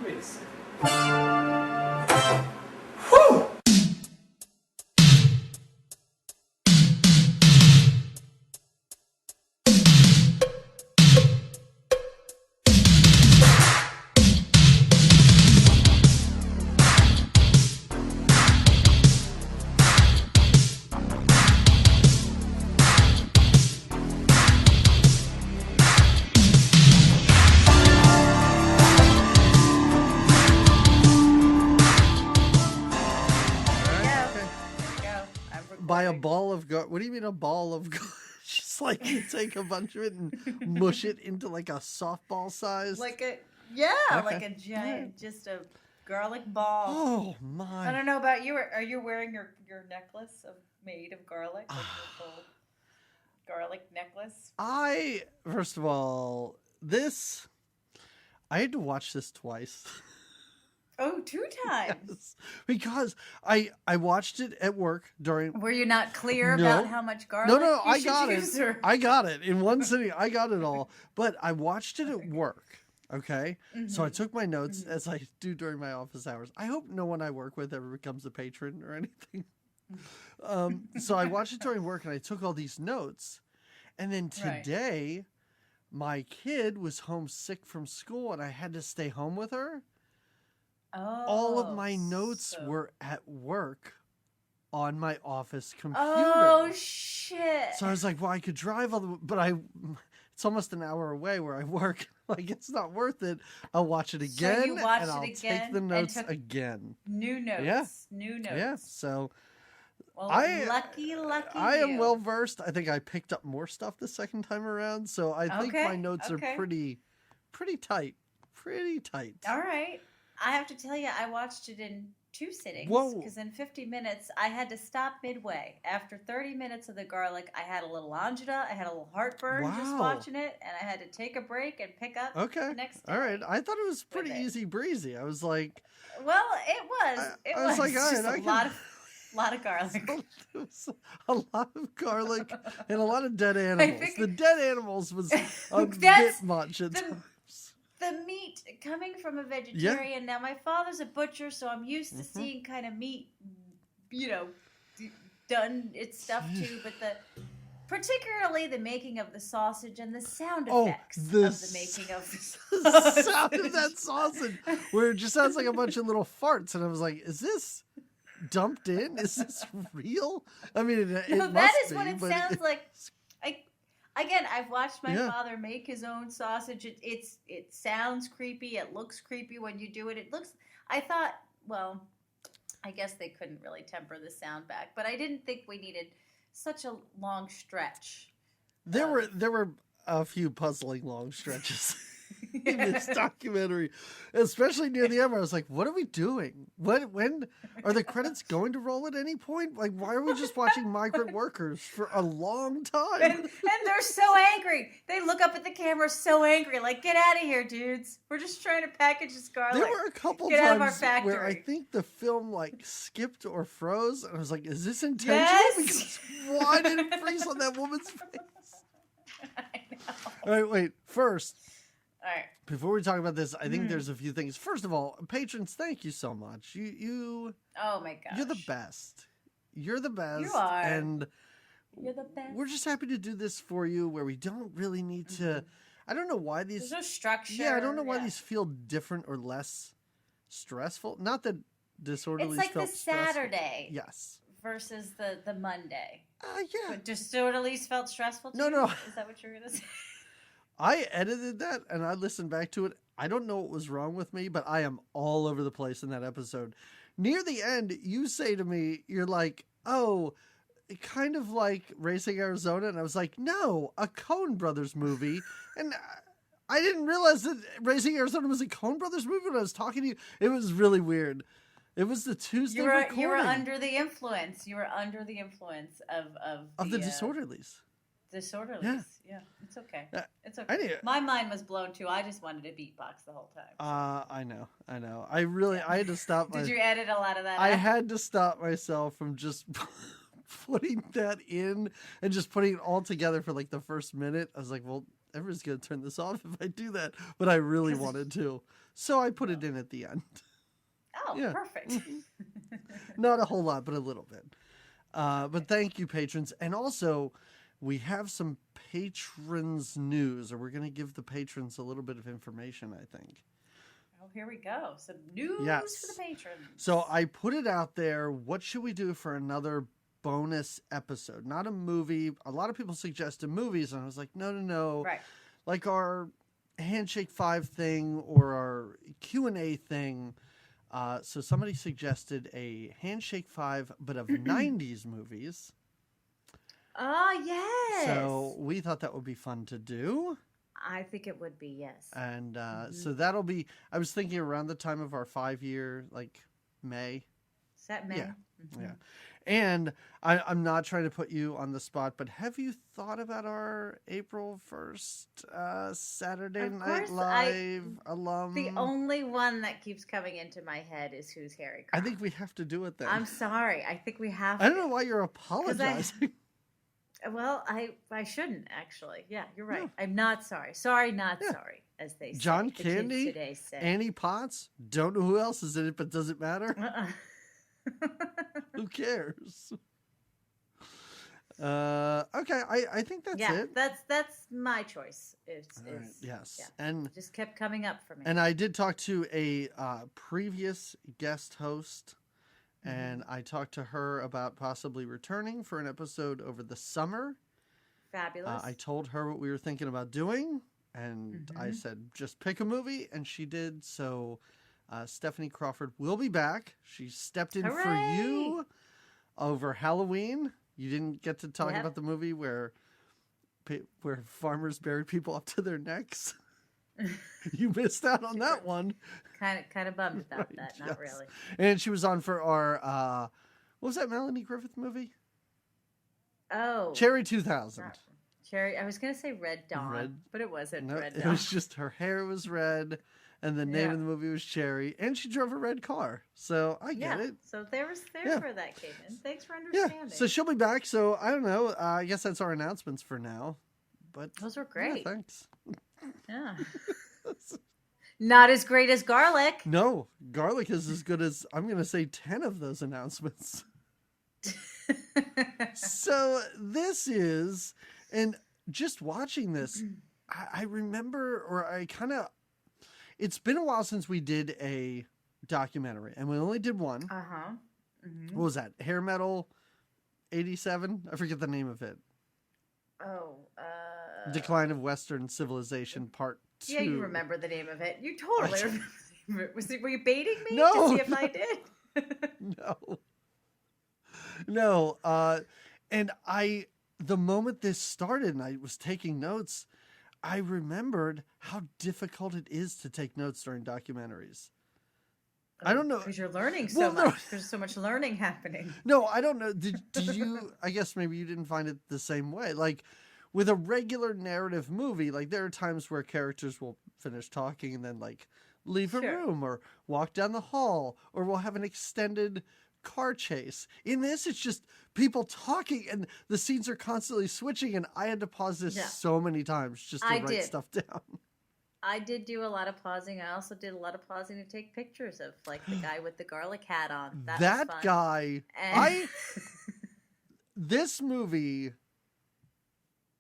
Wait a second. Whew! By a ball of garlic. What do you mean a ball of garlic? Just like you take a bunch of it and mush it into like a softball size? Like a giant, just a garlic ball. Oh my! I don't know about you. Are you wearing your necklace made of garlic? Like your full garlic necklace? First of all, I had to watch this twice. Oh, 2 times. Yes, because I watched it at work during. Were you not clear about how much garlic? No, you I should got use, it. I got it in one sitting. I got it all, but I watched it at work. Okay, so I took my notes as I do during my office hours. I hope no one I work with ever becomes a patron or anything. So I watched it during work, and I took all these notes. And then today, my kid was homesick from school, and I had to stay home with her. Oh, all of my notes were at work on my office computer. Oh, shit. So I was like, well, I could drive all the way, but it's almost an hour away where I work. Like, it's not worth it. I'll watch it again, so you watched and I'll take the notes again. New notes. Yeah. New notes. Yeah, so... Well, lucky I am well versed. I think I picked up more stuff the second time around, so I think my notes are pretty tight. Pretty tight. All right. I have to tell you, I watched it in 2 sittings. Whoa. Because in 50 minutes, I had to stop midway. After 30 minutes of the garlic, I had a little angina, I had a little heartburn just watching it, and I had to take a break and pick up the next day. All right. I thought it was pretty easy breezy. I was like... Well, it was. I was like, all right, just a lot of garlic. A lot of garlic and a lot of dead animals. The dead animals was a bit much at times. The meat coming from a vegetarian. Now, my father's a butcher, so I'm used to seeing kind of meat, done its stuff too. But particularly the making of the sausage and the sound effects of the making of the sausage. The sound of that sausage, where it just sounds like a bunch of little farts. And I was like, is this dumped in? Is this real? I mean, that is what it sounds like. Again, I've watched my father make his own sausage. It sounds creepy. It looks creepy when you do it. I thought, well, I guess they couldn't really temper the sound back, but I didn't think we needed such a long stretch. There were a few puzzling long stretches in this documentary, especially near the end where I was like, what are we doing? When are the credits going to roll at any point? Like, why are we just watching migrant workers for a long time? And they're so angry. They look up at the camera so angry, like, get out of here, dudes. We're just trying to package this garlic. There were a couple times where I think the film like skipped or froze, and I was like, is this intentional? Yes. Because why did it freeze on that woman's face? I know. All right, wait. First, all right. Before we talk about this, I think there's a few things. First of all, patrons, thank you so much. You oh my gosh. You're the best. You're the best. You are. And you're the best. We're just happy to do this for you where we don't really need to. I don't know why these. There's no structure. Yeah, I don't know why these feel different or less stressful. Not that Disorderlies felt felt stressful. It's like the Saturday. Yes. Versus the Monday. Yeah. But Disorderlies felt stressful to you? No. Is that what you're going to say? I edited that and I listened back to it. I don't know what was wrong with me, but I am all over the place in that episode. Near the end, you say to me, you're like, oh, kind of like Racing Arizona. And I was like, no, a Coen Brothers movie. And I didn't realize that Racing Arizona was a Coen Brothers movie when I was talking to you. It was really weird. It was the Tuesday recording. You were under the influence. You were under the influence of the Disorderlies. Disorderlies. Yeah. It's okay. It's okay. My mind was blown too. I just wanted to beatbox the whole time. I know. I had to stop. Did you edit a lot of that? I had to stop myself from just putting that in and just putting it all together for like the first minute. I was like, well, everyone's going to turn this off if I do that. But I really wanted to. So I put it in at the end. Oh, Yeah. perfect. Not a whole lot, but a little bit. But thank you, patrons. And also, we have some patrons news, or we're going to give the patrons a little bit of information, I think. Oh, here we go. Some news Yes. for the patrons. So I put it out there. What should we do for another bonus episode? Not a movie. A lot of people suggested movies, and I was like, no. Right. Like our Handshake 5 thing or our Q&A thing. So somebody suggested a Handshake 5, but of 90s movies. Oh, yes. So we thought that would be fun to do. I think it would be, yes. And so that'll be, I was thinking around the time of our 5-year, like May. Is that May? Yeah. Mhm. Yeah. And I'm not trying to put you on the spot, but have you thought about our April 1st Saturday Of Night course, Live alum? The only one that keeps coming into my head is Who's Harry I Crumb. think we have to do it then. I'm sorry. I think we have I don't to. know why you're apologizing. Well, I shouldn't actually. Yeah, you're right. No. I'm not sorry. Sorry, not Yeah. sorry, as they say. John the kids Candy, today say. Annie Potts. Don't know who else is in it, but does it matter? Uh-uh. Who cares? Okay, I think that's yeah, it. that's my choice. All right, yes, yeah. and It just kept coming up for me. I did talk to a previous guest host, and I talked to her about possibly returning for an episode over the summer. Fabulous. I told her what we were thinking about doing, and I said just pick a movie, and she did. So Stephanie Crawford will be back. She stepped in for you over Halloween. You didn't get to talk about the movie where farmers buried people up to their necks. You missed out on that one. Kind of bummed about Right, that. Not yes. really. And she was on for our what was that Melanie Griffith movie? Oh, Cherry 2000. not- Cherry. I was gonna say Red Dawn, Red- but it wasn't No, Red it Dawn. was just her hair was red, and the name Yeah. of the movie was Cherry, and she drove a red car. So I get it. So there's Yeah. where that came in. Thanks for Yeah. understanding. So she'll be back. So I don't know. I guess that's our announcements for now. But Those were yeah, great. thanks. Yeah. Not as great as garlic. No, garlic is as good as I'm going to say 10 of those announcements. So this is, and just watching this, I remember, or I kind of, it's been a while since we did a documentary, and we only did one. Uh-huh. Mm-hmm. What was that? Hair Metal 87? I forget the name of it. Oh, Decline of Western Civilization Part 2. yeah, you remember the name of it. You totally I- remember the name of it. Were you baiting me No, to see if I did? No. And the moment this started and I was taking notes, I remembered how difficult it is to take notes during documentaries. I don't know. Because you're learning so Well, no. much. There's so much learning happening. No, I don't know. Did you, I guess maybe you didn't find it the same way. Like with a regular narrative movie, like there are times where characters will finish talking and then like leave a Sure. room or walk down the hall, or we'll have an extended car chase. In this, it's just people talking and the scenes are constantly switching, and I had to pause this Yeah. so many times just to I write did. stuff down. I did do a lot of pausing. I also did a lot of pausing to take pictures of like the guy with the garlic hat on. That was fun. Guy, And- this movie,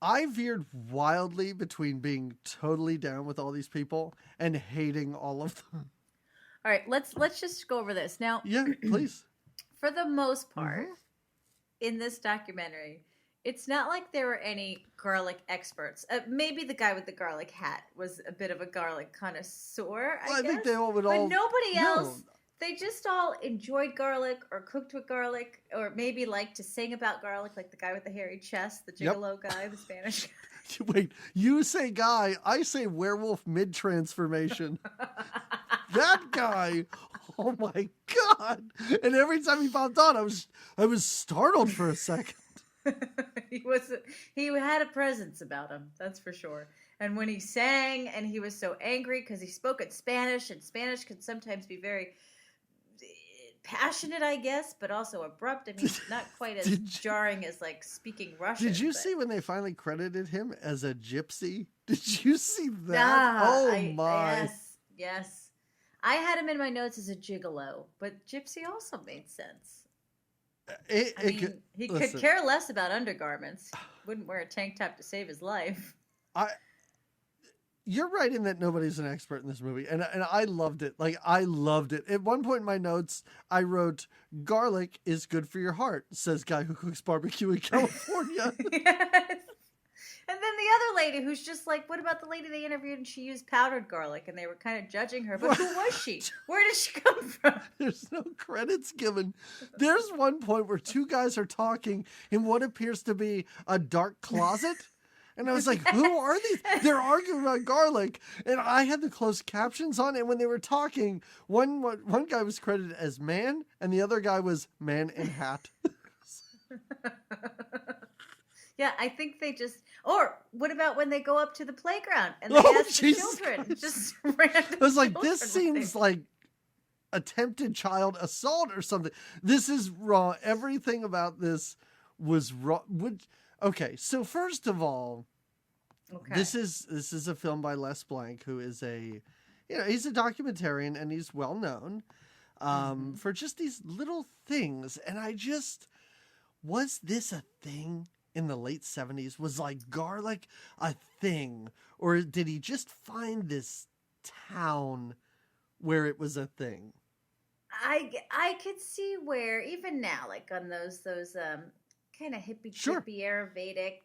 I veered wildly between being totally down with all these people and hating all of them. All right, let's just go over this now. Yeah, please. For the most part, Mhm. in this documentary, it's not like there were any garlic experts. Maybe the guy with the garlic hat was a bit of a garlic connoisseur. Well, I guess. think they all would but all. nobody No. else. They just all enjoyed garlic or cooked with garlic or maybe liked to sing about garlic, like the guy with the hairy chest, the Yep. gigolo guy, the Spanish guy. Wait, you say guy, I say werewolf mid transformation. That guy, oh my god! And every time he popped on, I was startled for a second. He had a presence about him, that's for sure. And when he sang and he was so angry because he spoke in Spanish, and Spanish could sometimes be very passionate, I guess, but also abrupt. I mean, not quite as Did you- jarring as like speaking Russian. Did you but- see when they finally credited him as a gypsy? Did you see that? Oh my. Yes. I had him in my notes as a gigolo, but gypsy also made sense. He could care less about undergarments. Wouldn't wear a tank top to save his life. You're right in that nobody's an expert in this movie, and I loved it. Like, I loved it. At one point in my notes, I wrote, "Garlic is good for your heart," says guy who cooks barbecue in California. Yes. And then the other lady who's just like, what about the lady they interviewed and she used powdered garlic and they were kind of judging her, but who was she? Where did she come from? There's no credits given. There's one point where two guys are talking in what appears to be a dark closet. And I was like, who are these? They're arguing about garlic. And I had the closed captions on. And when they were talking, one guy was credited as man and the other guy was man in hat. Yeah, I think they just... Or what about when they go up to the playground and they ask the children? Just random I was like, this seems like attempted child assault or something. This is wrong. Everything about this was wrong. Okay, so first of all, this is a film by Les Blank, who is he's a documentarian and he's well known for just these little things. And was this a thing in the late 70s? Was like garlic a thing? Or did he just find this town where it was a thing? I could see where even now, like on those kind of hippie chippy Ayurvedic,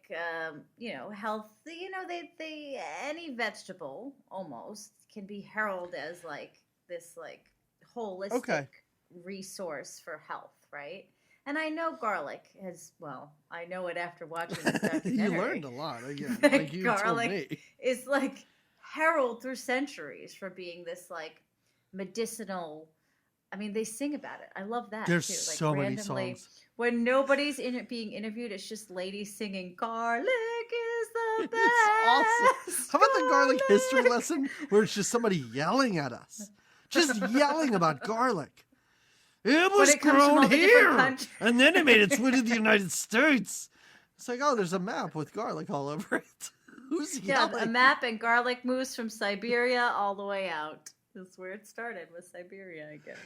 health, they any vegetable almost can be heralded as like this like holistic resource for health, right? And I know garlic I know it after watching this documentary. You learned a lot again. Like you garlic told me. Is like heralded through centuries for being this like medicinal. I mean, they sing about it. I love that. There's too. Like, so many songs. When nobody's being interviewed, it's just ladies singing "Garlic is the best." It's awesome. How about the garlic history lesson where it's just somebody yelling at us, just yelling about garlic? It was grown here, and then it made its way to the United States. It's like, oh, there's a map with garlic all over it. Who's yelling? Yeah, a map and garlic moves from Siberia all the way out. That's where it started, with Siberia, I guess.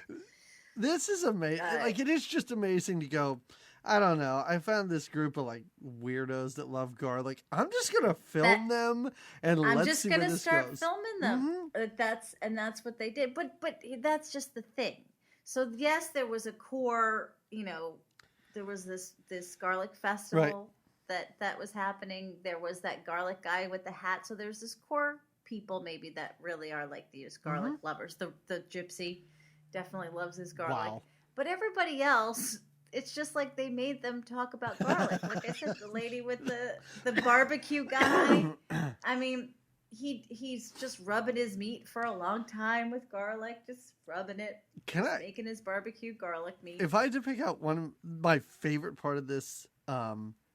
This is amazing. Like, it is just amazing to go, I don't know. I found this group of, like, weirdos that love garlic. I'm just going to film them, and let's see where this goes. I'm just going to start filming them. Mm-hmm. That's what they did. But that's just the thing. So, yes, there was a core, there was this garlic festival that was happening. There was that garlic guy with the hat. So there's this core people maybe that really are like these garlic lovers. The gypsy definitely loves his garlic. Wow. But everybody else, it's just like they made them talk about garlic. Like I said, the lady with the barbecue guy. I mean, he's just rubbing his meat for a long time with garlic, just rubbing it, making his barbecue garlic meat. If I had to pick out one of my favorite part of this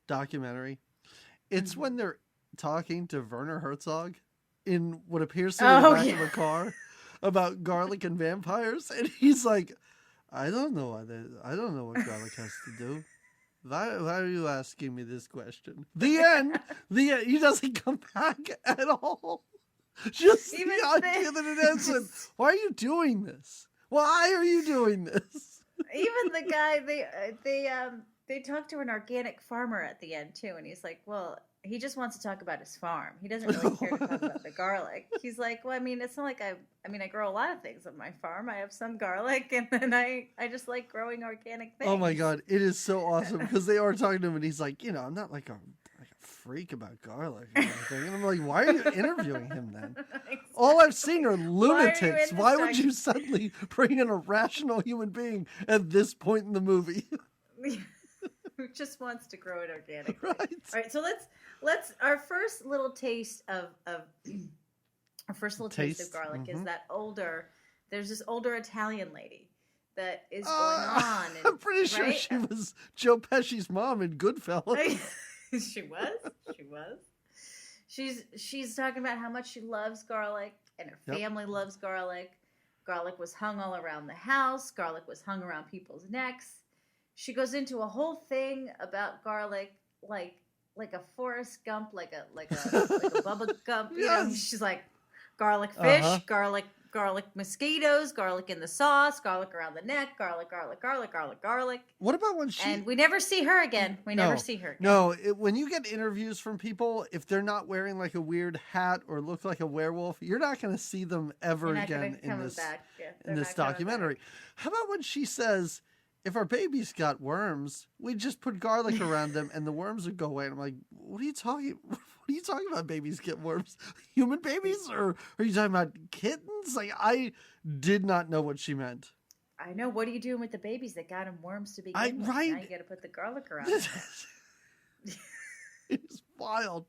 documentary, it's when they're talking to Werner Herzog in what appears to be the back of a car about garlic and vampires, and he's like, I don't know what garlic has to do. Why are you asking me this question? The end. He doesn't come back at all. Just even the idea that it ends with, why are you doing this? Why are you doing this? Even the guy, they talk to an organic farmer at the end too, and he's like, well, he just wants to talk about his farm. He doesn't really care to talk about the garlic. He's like, well, I mean, it's not like I grow a lot of things on my farm. I have some garlic, and then I just like growing organic things. Oh my God, it is so awesome because they are talking to him, and he's like, I'm not like a freak about garlic or anything. And I'm like, why are you interviewing him then? Exactly. All I've seen are lunatics. Why would you suddenly bring in a rational human being at this point in the movie? Who just wants to grow it organically. Right. All right, so let's our first little taste of garlic is that there's this older Italian lady that is going on. And, I'm pretty sure she was Joe Pesci's mom in Goodfellas. She was. She's talking about how much she loves garlic and her family loves garlic. Garlic was hung all around the house. Garlic was hung around people's necks. She goes into a whole thing about garlic, like Forrest Gump, like a Bubba Gump. You know, Yes. she's like garlic fish, Uh-huh. garlic mosquitoes, garlic in the sauce, garlic around the neck, garlic. What about when And we never see her again. We never No. see her again. No, when you get interviews from people, if they're not wearing like a weird hat or look like a werewolf, you're not going to see them ever They're not gonna again in come this back. Yeah, in they're this not coming documentary. back. How about when she says, "If our babies got worms, we just put garlic around them and the worms would go away"? And I'm like, "What are you talking? What are you talking about? Babies get worms? Human babies, or are you talking about kittens?" Like, I did not know what she meant. I know. What are you doing with the babies that got them worms to begin I- with? right. Now you got to put the garlic around them. It's wild.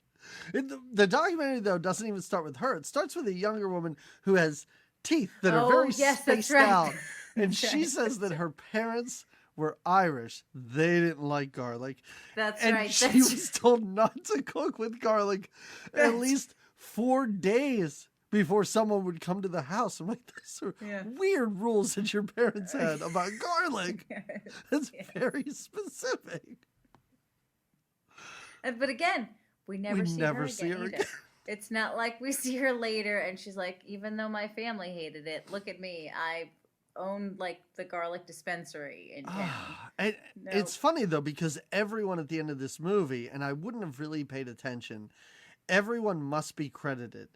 The documentary, though, doesn't even start with her. It starts with a younger woman who has teeth that are Oh, very yes, that's spaced right. out. And That's she right. says that her parents were Irish. They didn't like garlic. That's And right. she That's was told not to cook with garlic at That's- least 4 days before someone would come to the house. I'm like, those are Yeah. weird rules that your parents had about garlic. That's Yes. very specific. But again, we never see her again see her either. again. It's not like we see her later and she's like, even though my family hated it, look at me. I owned like the garlic dispensary in town. And No. it's funny though, because everyone at the end of this movie, and I wouldn't have really paid attention, everyone must be credited.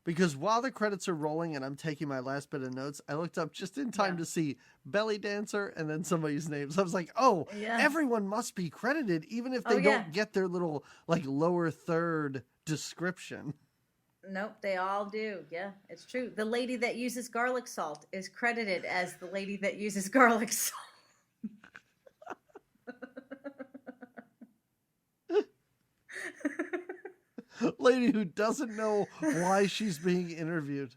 Because while the credits are rolling and I'm taking my last bit of notes, I looked up just in time Yeah. to see Belly Dancer and then somebody's name. So I was like, oh, Yeah. everyone must be credited, even if they Oh, yeah. don't get their little like lower third description. Nope, they all do. Yeah, it's true. The lady that uses garlic salt is credited as the lady that uses garlic salt. Lady who doesn't know why she's being interviewed.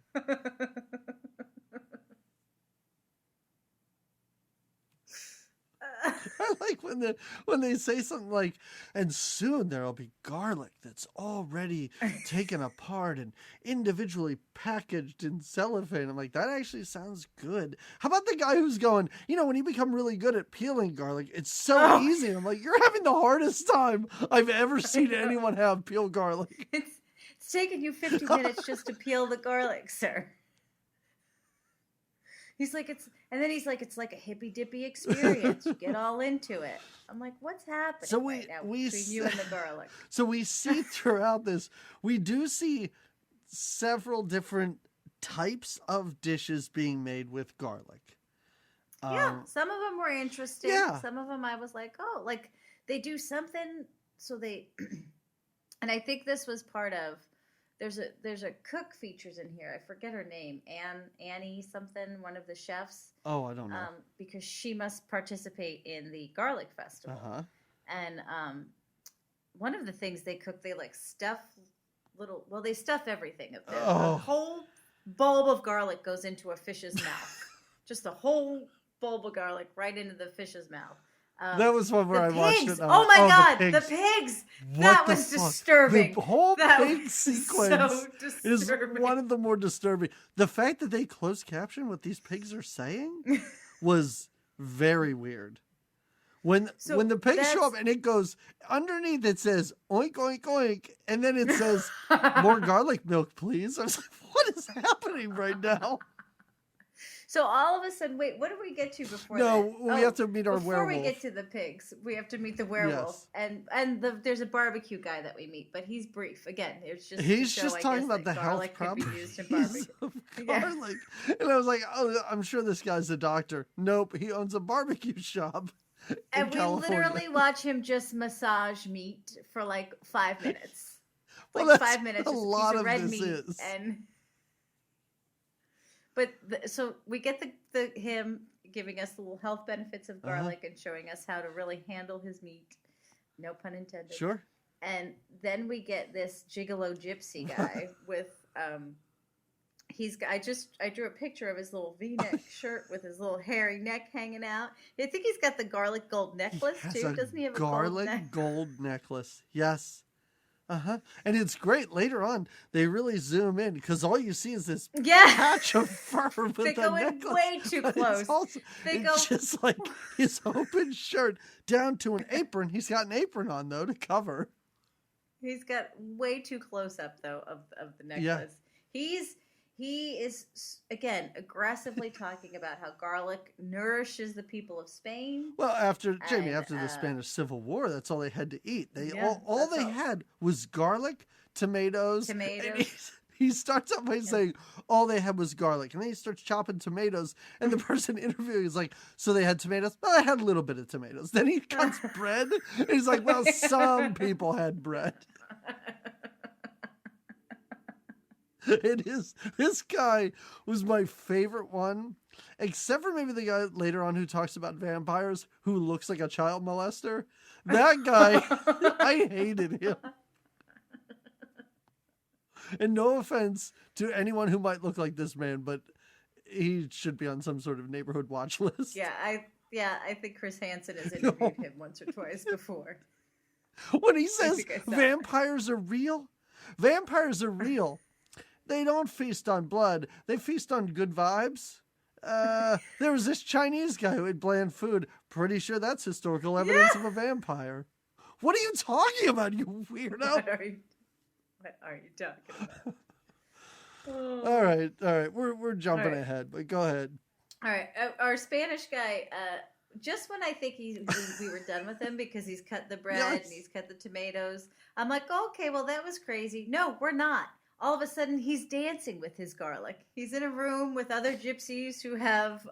I like when they say something like, "And soon there'll be garlic that's already taken apart and individually packaged in cellophane." I'm like, that actually sounds good. How about the guy who's going, when you become really good at peeling garlic, it's so Oh. easy. I'm like, you're having the hardest time I've ever seen know. anyone have peel garlic. It's taken you 50 minutes just to peel the garlic, sir. He's like, it's like a hippy dippy experience. You get all into it. I'm like, what's happening So right now we between you and the garlic? So we see throughout this, we do see several different types of dishes being made with garlic. Yeah, some of them were interesting. Yeah. Some of them I was like, oh, like they do something. So they, and I think this was part of. There's a cook features in here. I forget her name, Annie something, one of the chefs. Oh, I don't know. Because she must participate in the garlic festival. Uh-huh. And one of the things they cook, they like stuff they stuff everything. The whole bulb of garlic goes into a fish's mouth. Just a whole bulb of garlic right into the fish's mouth. That was one where I watched pigs. it. Oh my God, the the pigs. pigs. What That the was fuck? disturbing. The whole That pig was sequence so is disturbing. one of the more disturbing. The fact that they closed caption what these pigs are saying was very weird. When the pigs show up and it goes underneath, it says oink oink oink, and then it says more garlic milk, please. I was like, what is happening right now? So all of a sudden, wait, what do we get to before No, that? we have to meet our before werewolf. we get to the pigs, we have to meet the werewolf, and there's a barbecue guy that we meet, but he's brief. Again, it's just He's to show, just I talking guess, about that the health garlic can be used in properties barbecue. of Yeah. garlic. And I was like, oh, I'm sure this guy's a doctor. Nope, he owns a barbecue shop in And we California. literally watch him just massage meat for like 5 minutes. Well, Like that's 5 minutes, a just a lot piece of of red this meat, is. But so we get him giving us the little health benefits of garlic and showing us how to really handle his meat. No pun intended. Sure. And then we get this gigolo gypsy guy with I drew a picture of his little V-neck shirt with his little hairy neck hanging out. I think he's got the garlic gold necklace He has too. a Doesn't he have a garlic gold gold necklace? Yes. And it's great. Later on, they really zoom in because all you see is this Yeah. patch of fur with They the go in necklace. way too But close. It's, also, They it's go- just like his open shirt down to an apron. He's got an apron on though to cover. He's got way too close up though of the necklace. He is again aggressively talking about how garlic nourishes the people of Spain. Well, after Jamie, And, after the Spanish Civil War, that's all they had to eat. They Yeah, all that's they all. had was garlic, tomatoes. And Tomatoes. he starts out by saying all they had was garlic, and then he starts chopping tomatoes. And the person interviewing is like, "So they had tomatoes? Well, I had a little bit of tomatoes." Then he cuts bread. And he's like, "Well, some people had bread." It is. This guy was my favorite one, except for maybe the guy later on who talks about vampires who looks like a child molester. That guy, I hated him. And no offense to anyone who might look like this man, but he should be on some sort of neighborhood watch list. Yeah, I think Chris Hansen has interviewed him once or twice before. When he says think I saw it. vampires are real, vampires are real. They don't feast on blood. They feast on good vibes. There was this Chinese guy who ate bland food. Pretty sure that's historical evidence of a vampire. What are you talking about, you weirdo? What are you talking about? All right. We're jumping All right. ahead, but go ahead. All right, our Spanish guy. Just when I think we were done with him because he's cut the bread Yes. and he's cut the tomatoes, I'm like, okay, well that was crazy. No, we're not. All of a sudden, he's dancing with his garlic. He's in a room with other gypsies who have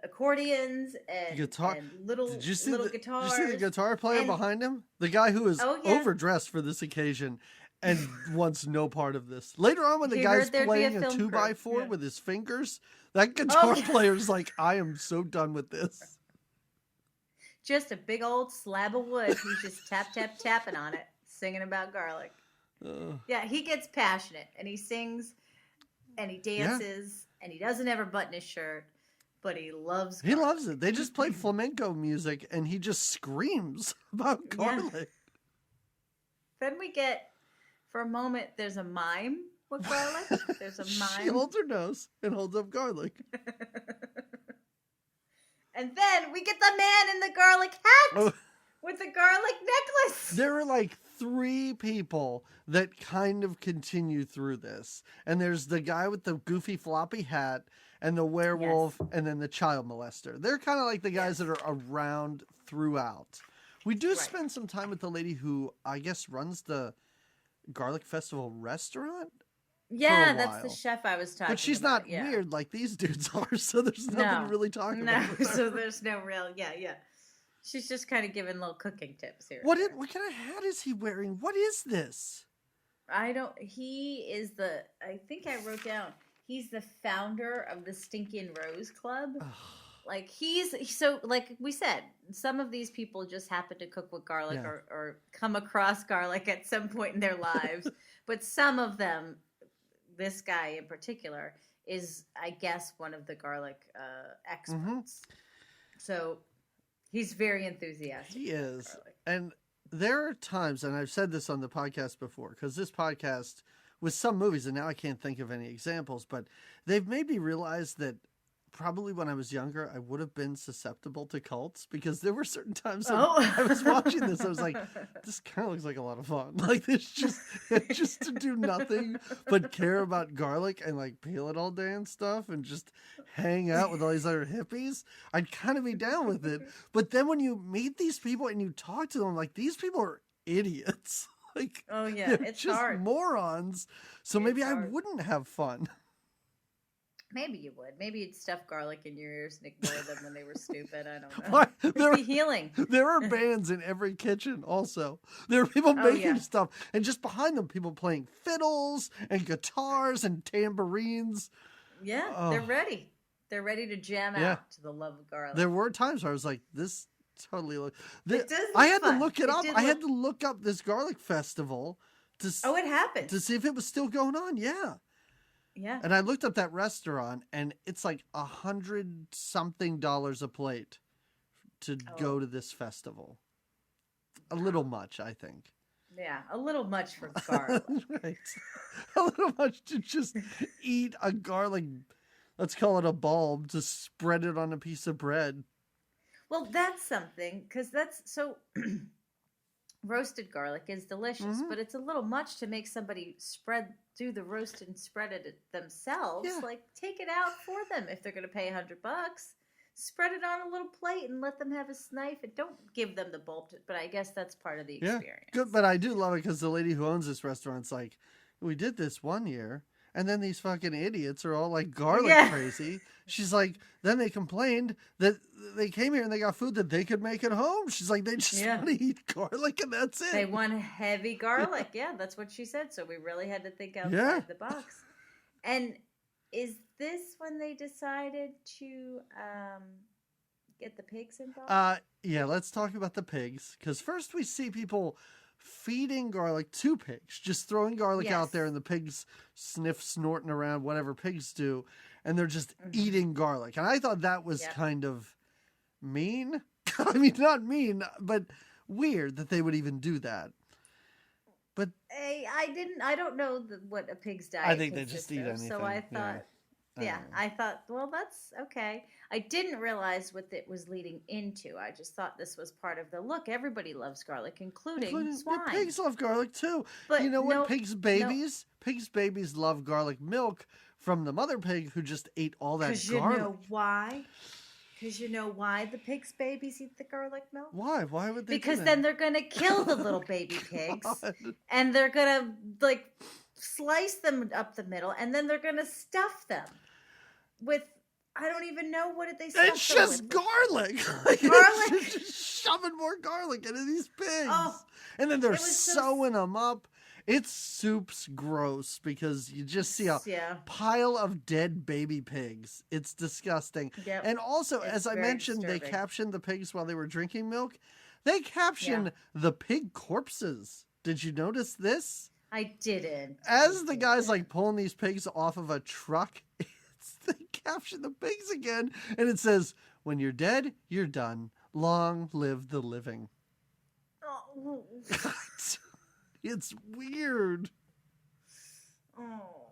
accordions and, Guitar. and little Did you see guitars. Did you see the guitar player And- behind him? The guy who is Oh, yeah. overdressed for this occasion and wants no part of this. Later on, when the He guy's heard there'd be playing a a film 2x4 crew. Yeah. with his fingers, that guitar yeah. player's like, I am so done with this. Just a big old slab of wood. He's just tapping on it, singing about garlic. Yeah, he gets passionate and he sings and he dances and he doesn't ever button his shirt, but he loves He garlic. loves it. They just play flamenco music and he just screams about Yeah. garlic. Then we get, for a moment, there's a mime with garlic. There's a She mime. holds her nose and holds up garlic. And then we get the man in the garlic hat Oh. with the garlic necklace. There are like 3 people that kind of continue through this. And there's the guy with the goofy floppy hat and the werewolf and then the child molester. They're kind of like the guys that are around throughout. We do spend some time with the lady who I guess runs the Garlic Festival restaurant. Yeah, a that's the while. chef I was talking But she's about. not weird like these dudes are, so there's nothing to really talk No, about. with her. so there's no real, yeah. She's just kind of giving little cooking tips here. What kind of hat is he wearing? What is this? He is I think I wrote down, he's the founder of the Stinkin' Rose Club. Like like we said, some of these people just happen to cook with garlic Yeah. or come across garlic at some point in their lives. But some of them, this guy in particular, is, I guess, one of the garlic experts. So he's very enthusiastic. He about is. garlic. And there are times, and I've said this on the podcast before, because this podcast, with some movies, and now I can't think of any examples, but they've made me realize that probably when I was younger, I would have been susceptible to cults, because there were certain times that I was watching this, I was like, this kind of looks like a lot of fun. Like, this just to do nothing but care about garlic and like peel it all day and stuff and just hang out with all these other hippies. I'd kind of be down with it. But then when you meet these people and you talk to them, like, these people are idiots. Like, Oh yeah, they're it's just hard. morons. So maybe It's I hard. wouldn't have fun. Maybe you would. Maybe you'd stuff garlic in your ears and ignore them when they were stupid. I don't know. Why? It'd be healing. There are bands in every kitchen also. There are people Oh, making yeah. stuff. And just behind them, people playing fiddles and guitars and tambourines. Yeah, Oh. they're ready. They're ready to jam Yeah. out to the love of garlic. There were times where I was like, this totally... It does I look had fun. to look it It up. did I had look- to look up this garlic festival to, Oh, it happened. to see if it was still going on. Yeah. Yeah. And I looked up that restaurant, and it's like $100-something a plate to go Oh. to this festival. A little much, I think. Yeah. A little much for garlic. Right. A little much to just eat a garlic, let's call it a bulb, to spread it on a piece of bread. Well, that's something, because that's so. roasted garlic is delicious, but it's a little much to make somebody do the roast and spread it themselves. Yeah. Like, take it out for them if they're going to pay $100. Spread it on a little plate and let them have a snipe. And don't give them the bulb. But I guess that's part of the experience. Good, but I do love it because the lady who owns this restaurant's like, we did this one year, and then these fucking idiots are all like garlic crazy. She's like, then they complained that they came here and they got food that they could make at home. She's like, they just want to eat garlic and that's it. They want heavy garlic. Yeah, that's what she said. So we really had to think outside the box. And is this when they decided to get the pigs involved? Yeah, let's talk about the pigs. Because first we see people feeding garlic to pigs, just throwing garlic out there, and the pigs snorting around, whatever pigs do, and they're just eating garlic. And I thought that was kind of mean. I mean, not mean, but weird that they would even do that. But I don't know what a pig's diet I think they just eat of, anything. So I thought, I thought, well, that's okay. I didn't realize what it was leading into. I just thought this was part of the look. Everybody loves garlic, including swine. Pigs love garlic too. But you know what? Pigs' babies love garlic milk from the mother pig who just ate all that garlic. You know why? Because you know why the pigs' babies eat the garlic milk? Why? Why would they? Because then they're going to kill the little baby pigs, and they're going to slice them up the middle, and then they're going to stuff them with. I don't even know what did they stuff It's just with. Garlic. Garlic. It's just shoving more garlic into these pigs, and then they're so sewing them up. It's soup's gross because you just see a pile of dead baby pigs. It's disgusting. Yep. And also, as I mentioned, disturbing. they captioned the pigs while they were drinking milk. They captioned the pig corpses. Did you notice this? I didn't. As the guy's pulling these pigs off of a truck, they caption the pigs again, and it says, "When you're dead, you're done. Long live the living." Oh. It's weird. Oh.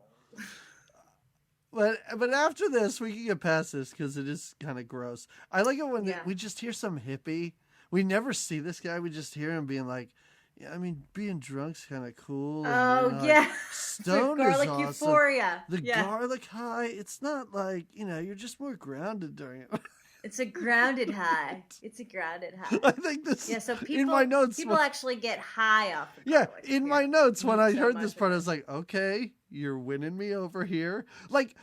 But after this, we can get past this because it is kind of gross. I like it when we just hear some hippie. We never see this guy. We just hear him being like, "Yeah, I mean, being drunk's kind of cool." Oh, yeah. Stoned garlic is awesome. Euphoria. The garlic high, it's not like, you're just more grounded during it. It's a grounded high. It's a grounded high. I think this. Yeah, so people in my notes, actually get high off the garlic. In my notes when I heard this part, I was like, okay, you're winning me over here.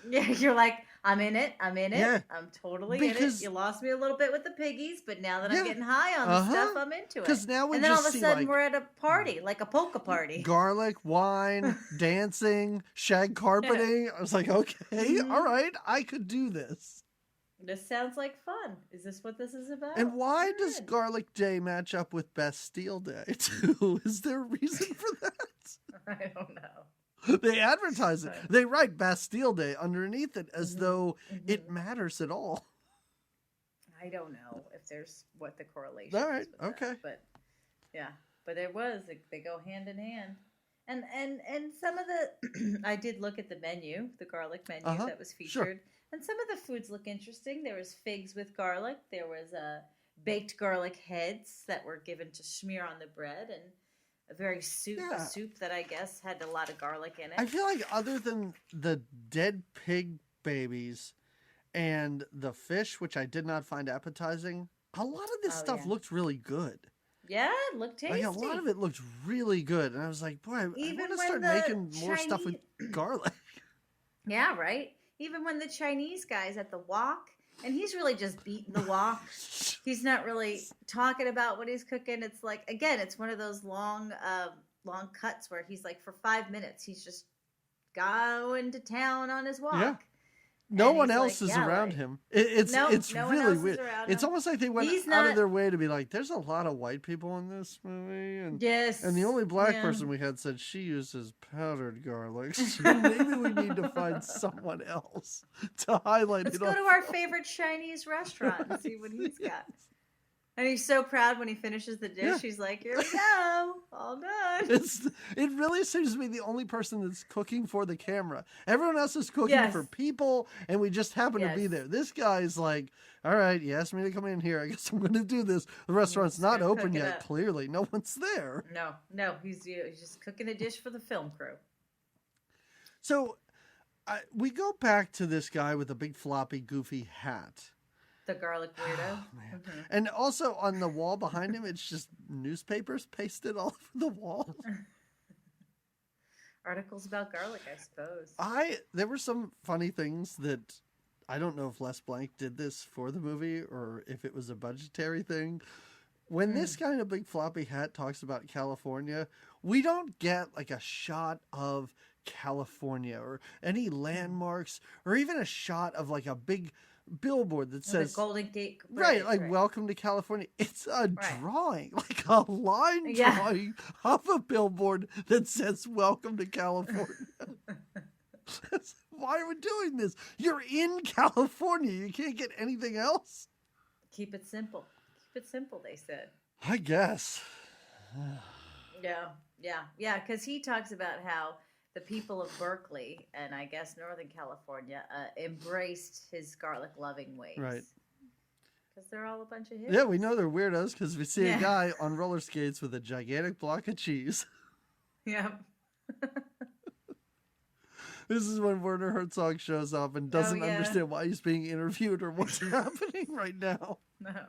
You're like, I'm in it. Yeah. I'm totally in it. You lost me a little bit with the piggies, but now that I'm getting high on the stuff, I'm into it. Because now we and then just all of a sudden we're at a party, like a polka party. Garlic, wine, dancing, shag carpeting. I was like, okay, all right, I could do this. This sounds like fun. Is this what this is about? And why does Garlic Day match up with Bastille Day, too? Is there a reason for that? I don't know. They advertise it. They write Bastille Day underneath it as though it matters at all. I don't know if there's what the correlation all right, is with okay. That, but yeah, but there was. They go hand in hand. And some of the, I did look at the menu, the garlic menu that was featured. Sure. And some of the foods look interesting. There was figs with garlic. There was baked garlic heads that were given to smear on the bread, and a soup that I guess had a lot of garlic in it. I feel like other than the dead pig babies and the fish, which I did not find appetizing, a lot of this stuff looked really good. Yeah, it looked tasty. A lot of it looked really good. And I was like, boy, I want to start making more stuff with garlic. Yeah, right? Even when the Chinese guy's at the wok, and he's really just beating the wok. He's not really talking about what he's cooking. It's like, again, it's one of those long cuts where he's like, for 5 minutes, he's just going to town on his wok. Yeah. No one else is around him. It's no really weird. It's him. almost like they went out of their way to be like, there's a lot of white people in this movie. And, and the only black person we had said she uses powdered garlic. So maybe we need to find someone else to highlight Let's it. Let's go to our favorite Chinese restaurant and see what he's got. And he's so proud when he finishes the dish. Yeah. He's like, "Here we go, all done." It really seems to be the only person that's cooking for the camera. Everyone else is cooking Yes. for people, and we just happen to be Yes. there. This guy's like, all right, you asked me to come in here. I guess I'm going to do this. The restaurant's just not gonna open cook it yet. up. Clearly, no one's there. No, he's just cooking a dish for the film crew. So we go back to this guy with a big floppy, goofy hat. The garlic weirdo. Man. Mhm. And also on the wall behind him, it's just newspapers pasted all over the wall. Articles about garlic, I suppose. There were some funny things that I don't know if Les Blanc did this for the movie or if it was a budgetary thing. When this guy in a big floppy hat talks about California, we don't get like a shot of California or any landmarks or even a shot of like a big billboard that says the Golden Gate. right, like welcome to California. It's a Right. drawing, like a line Yeah. drawing of a billboard that says welcome to California. Why are we doing this? You're in California. You can't get anything else? Keep it simple. Keep it simple, they said. I guess. Yeah. Because he talks about how the people of Berkeley and I guess Northern California embraced his garlic-loving ways. Right. Because they're all a bunch of hippies. Yeah, we know they're weirdos because we see Yeah. a guy on roller skates with a gigantic block of cheese. Yeah. This is when Werner Herzog shows up and doesn't yeah. understand why he's being interviewed or what's happening right now. No.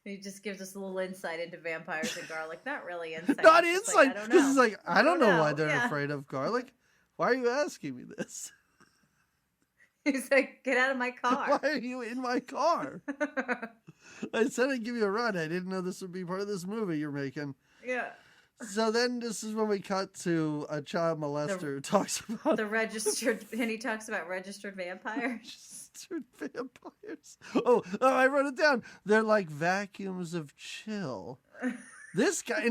He just gives us a little insight into vampires and garlic. Not really insight. Not It's just insight, like, I don't because know. it's like, I don't know why know. they're Yeah. afraid of garlic. Why are you asking me this? He's like, get out of my car. Why are you in my car? I said I'd give you a ride. I didn't know this would be part of this movie you're making. Yeah. So then this is when we cut to a child molester who talks about The registered, and he talks about registered vampires. registered vampires. Oh, I wrote it down. They're like vacuums of chill. This guy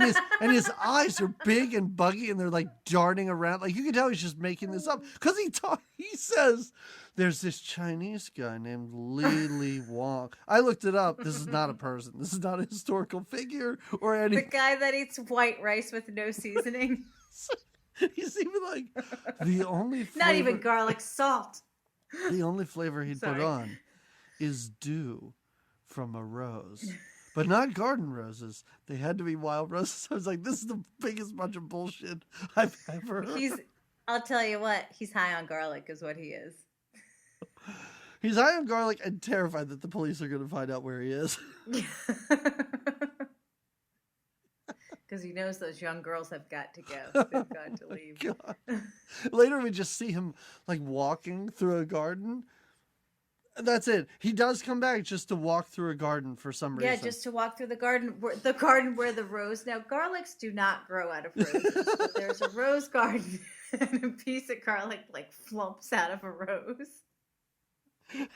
and his eyes are big and buggy, and they're like darting around. Like you can tell he's just making this up because he says there's this Chinese guy named Li Wang. I looked it up. This is not a person. This is not a historical figure or The anything. guy that eats white rice with no seasoning. He's even like the only flavor, Not even garlic salt. the only flavor he'd put Sorry. on is dew from a rose. But not garden roses. They had to be wild roses. I was like, this is the biggest bunch of bullshit I've ever heard. I'll tell you what, he's high on garlic is what he is. He's high on garlic and terrified that the police are going to find out where he is. Because he knows those young girls have got to go. They've got to leave. God. Later, we just see him like walking through a garden. That's it. He does come back just to walk through a garden for some reason. Yeah, just to walk through the garden where the rose. Now, garlics do not grow out of roses, but there's a rose garden, and a piece of garlic like flumps out of a rose.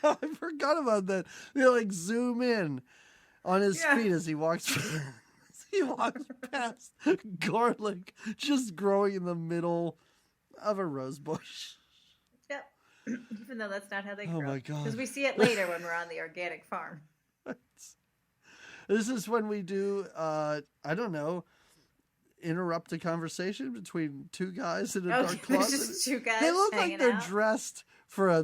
I forgot about that. They like zoom in on his Yeah. feet as he walks. He walks past garlic just growing in the middle of a rose bush. Yep. Even though that's not how they Oh grow. my God. Because we see it later when we're on the organic farm. This is when we do, I don't know, interrupt a conversation between two guys in a dark There's closet. just two guys They look like hanging they're out. dressed for a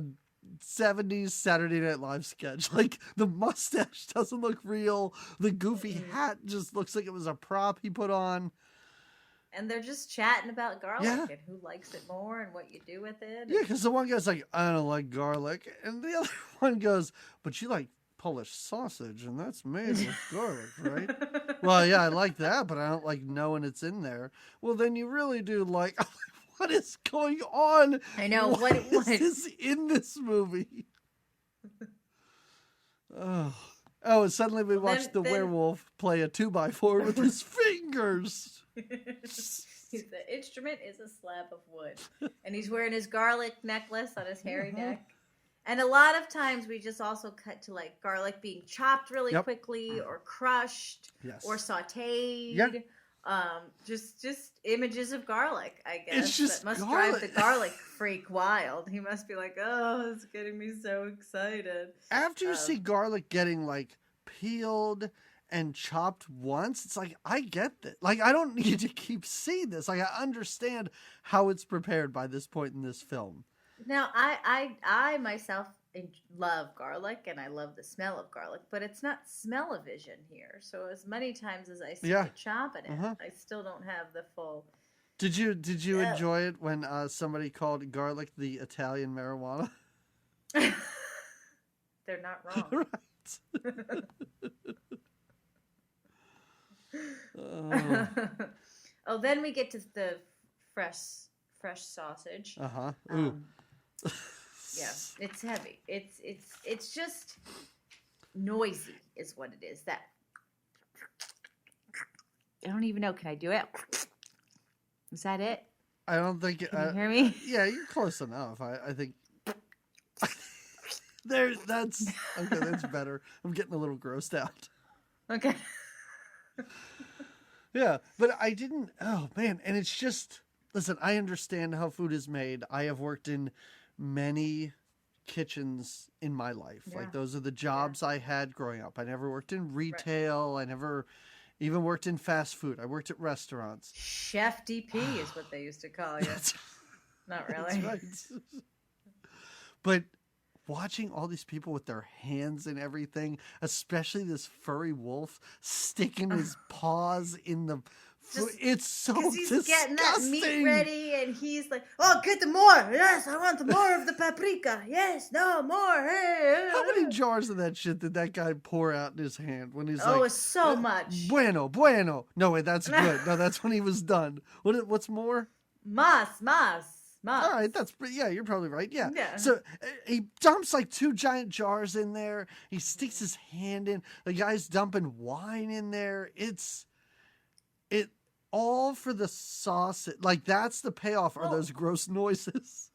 70s Saturday Night Live sketch. Like the mustache doesn't look real. The goofy hat just looks like it was a prop he put on. And they're just chatting about garlic Yeah. and who likes it more and what you do with it. Yeah, because the one guy's like, I don't like garlic. And the other one goes, but you like Polish sausage, and that's made with garlic, right? Well, yeah, I like that, but I don't like knowing it's in there. Well, then you really do like... What is going on? I know. What is what this in this movie? Oh, and suddenly we watch the then- werewolf play a 2x4 with his fingers. The instrument is a slab of wood. And he's wearing his garlic necklace on his hairy neck. And a lot of times we just also cut to like garlic being chopped really Yep. quickly or crushed Yes. or sauteed. Yeah. Just images of garlic, I guess. It's just that must garlic. drive the garlic freak wild. He must be like, oh, it's getting me so excited. After you see garlic getting like peeled and chopped once, it's like, I get that. Like, I don't need to keep seeing this. Like, I understand how it's prepared by this point in this film. Now, I myself love garlic, and I love the smell of garlic, but it's not smell-o-vision here. So as many times as I see Yeah. it chopping it, Uh-huh. I still don't have the full. Did you enjoy it when somebody called garlic the Italian marijuana? They're not wrong. Right. Oh. Oh, then we get to the fresh sausage. Uh-huh. Ooh. Yeah, it's heavy. It's just noisy, is what it is. That I don't even know. Can I do it? Is that it? I don't think. Can you hear me? Yeah, you're close enough. I think. That's okay. That's better. I'm getting a little grossed out. Okay. Yeah, but I didn't. Oh man, and it's just. Listen, I understand how food is made. I have worked in many kitchens in my life. Yeah. Like those are the jobs I had growing up. I never worked in retail. I never even worked in fast food. I worked at restaurants. Chef DP is what they used to call you. Not really. That's right. But watching all these people with their hands and everything, especially this furry wolf sticking his paws in the it's so Because he's disgusting. getting that meat ready, and he's like, "Oh, get the more! Yes, I want more of the paprika. Yes, no more. Hey, How many jars of that shit did that guy pour out in his hand when he's like, Oh, it's so much. Bueno. No, wait, that's good. No, that's when he was done. What's more? Mas. All right, yeah, you're probably right. Yeah. Yeah. So he dumps like 2 giant jars in there. He sticks his hand in. The guy's dumping wine in there. It all for the sauce. Like that's the payoff. Are those gross noises?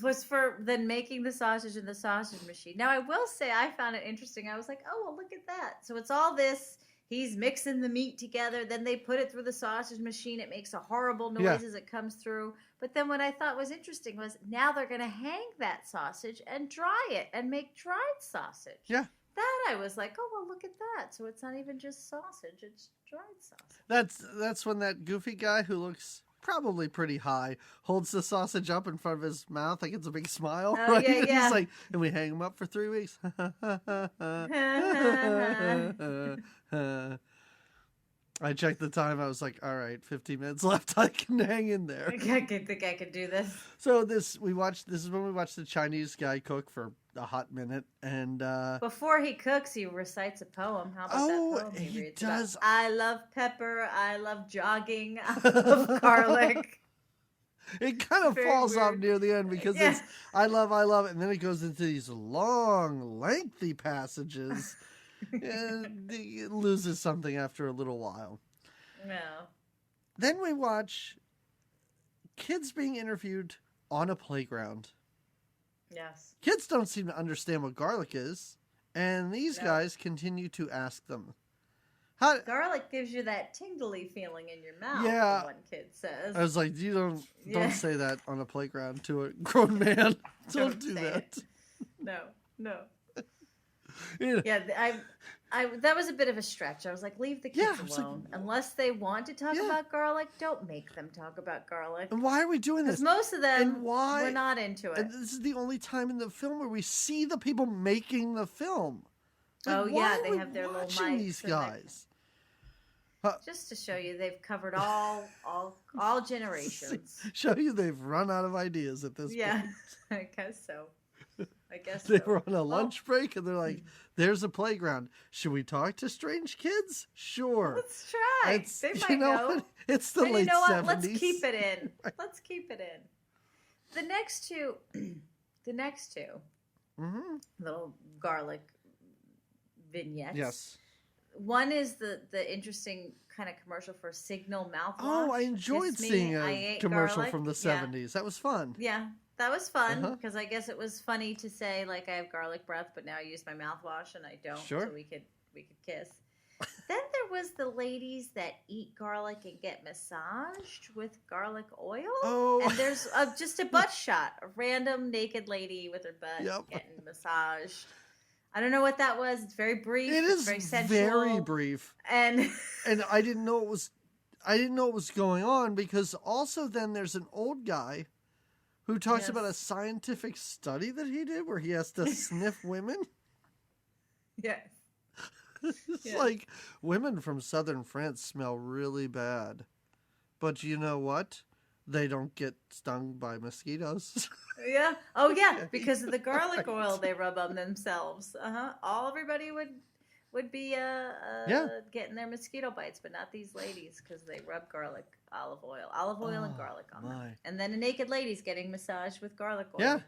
Was for then making the sausage in the sausage machine. Now I will say I found it interesting. I was like, oh, well, look at that. So it's all this. He's mixing the meat together. Then they put it through the sausage machine. It makes a horrible noise as it comes through. But then what I thought was interesting was now they're going to hang that sausage and dry it and make dried sausage. Yeah. That I was like, oh, well, look at that. So it's not even just sausage. It's dried sausage. That's when that goofy guy who looks probably pretty high holds the sausage up in front of his mouth like it's a big smile. Oh, right? yeah, And yeah. he's like, and we hang him up for 3 weeks. I checked the time. I was like, all right, 15 minutes left. I can hang in there. I think I could do this. So this is when we watched the Chinese guy cook for a hot minute, and Before he cooks, he recites a poem. How about that poem he reads does. About, I love pepper. I love jogging. I love garlic. It kind of Very falls off weird. near the end because Yeah. it's I love it, and then it goes into these long, lengthy passages, and it loses something after a little while. No. Then we watch kids being interviewed on a playground. Yes. Kids don't seem to understand what garlic is, and these No. guys continue to ask them. How? Garlic gives you that tingly feeling in your mouth. Yeah. One kid says. I was like, you don't Yeah. say that on a playground to a grown man. Don't do say that. it. No. You know, Yeah, I that was a bit of a stretch. I was like, leave the Yeah, kids I was like, alone. Unless they want to talk Yeah. about garlic, don't make them talk about garlic. And why are we doing Because this? most of them And why- were not into it. And this is the only time in the film where we see the people making the film. Like, Oh, why yeah, are they we have their little watching mics these and they're- guys. Just to show you, they've covered all generations. Show you they've run out of ideas at this Yeah, point. I guess so. I guess They so. were on a lunch break and they're like, "There's a playground. Should we talk to strange kids? Sure." Let's try. It's, They you might know. what? It's the And late you know what? 70s. Let's keep it in. Let's keep it in. The next two, Mm-hmm. little garlic vignettes. Yes. One is the interesting kind of commercial for Signal mouthwash. Oh, I enjoyed Kiss Me, seeing I a Ate commercial Garlic. from the Yeah. 70s. That was fun. Yeah, that was fun Uh-huh. because I guess it was funny to say like I have garlic breath, but now I use my mouthwash and I don't. Sure. So we could kiss. Then there was the ladies that eat garlic and get massaged with garlic oil. Oh. And there's just a butt shot, a random naked lady with her butt Yep. getting massaged. I don't know what that was. It's very brief. It it's is very sensual. very brief. And I didn't know it was going on, because also then there's an old guy who talks about a scientific study that he did where he has to sniff women. Yes. It's like, women from southern France smell really bad. But you know what? They don't get stung by mosquitoes. Yeah. Oh, yeah. Because of the garlic oil they rub on themselves. Everybody would be getting their mosquito bites, but not these ladies, because they rub olive oil and garlic on them. And then a naked lady's getting massaged with garlic oil. Yeah.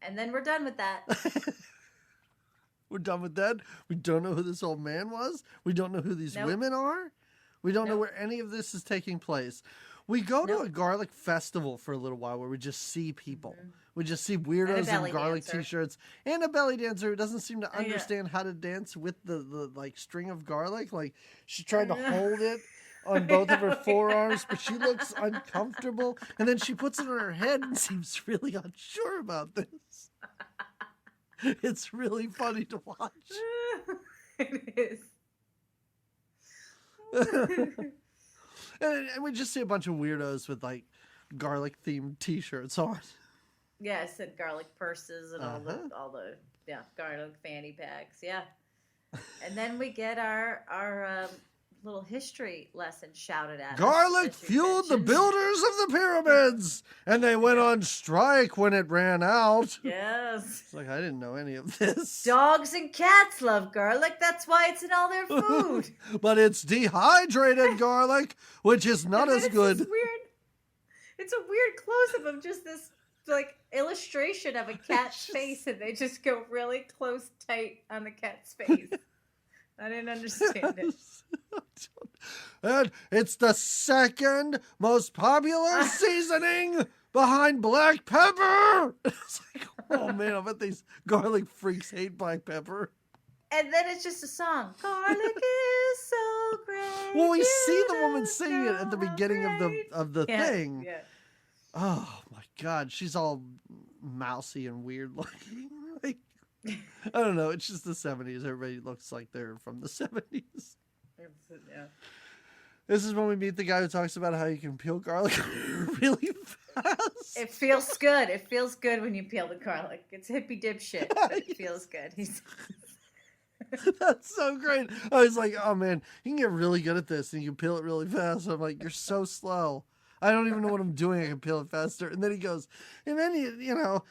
And then we're done with that. We're done with that. We don't know who this old man was. We don't know who these women are. We don't know where any of this is taking place. We go to a garlic festival for a little while where we just see people. Mm-hmm. We just see weirdos in garlic t-shirts and a belly dancer who doesn't seem to understand how to dance with the like string of garlic. Like, she's trying to hold it on both of her forearms, but she looks uncomfortable. And then she puts it on her head and seems really unsure about this. It's really funny to watch. It is. And we just see a bunch of weirdos with like garlic themed t-shirts on. Yes, and garlic purses and all the garlic fanny packs. Yeah. And then we get our little history lesson shouted at us. Garlic fueled the builders of the pyramids, and they went on strike when it ran out. Yes. It's like, I didn't know any of this. Dogs and cats love garlic. That's why it's in all their food. But it's dehydrated garlic, which is not as good. It's a weird close-up of just this like illustration of a cat's face, and they just go really close, tight on the cat's face. I didn't understand it. And it's the second most popular seasoning behind black pepper. It's like, oh man, I bet these garlic freaks hate black pepper. And then it's just a song. Garlic is so great. Well, we see the woman singing it at the beginning of the thing. Yeah. Oh my God, she's all mousy and weird looking. Like, I don't know. It's just the 70s. Everybody looks like they're from the 70s. Yeah. This is when we meet the guy who talks about how you can peel garlic really fast. It feels good. It feels good when you peel the garlic. It's hippie dip shit, but it feels good. That's so great. I was like, oh man, you can get really good at this and you can peel it really fast. I'm like, you're so slow. I don't even know what I'm doing. I can peel it faster. And then he goes, and then you know,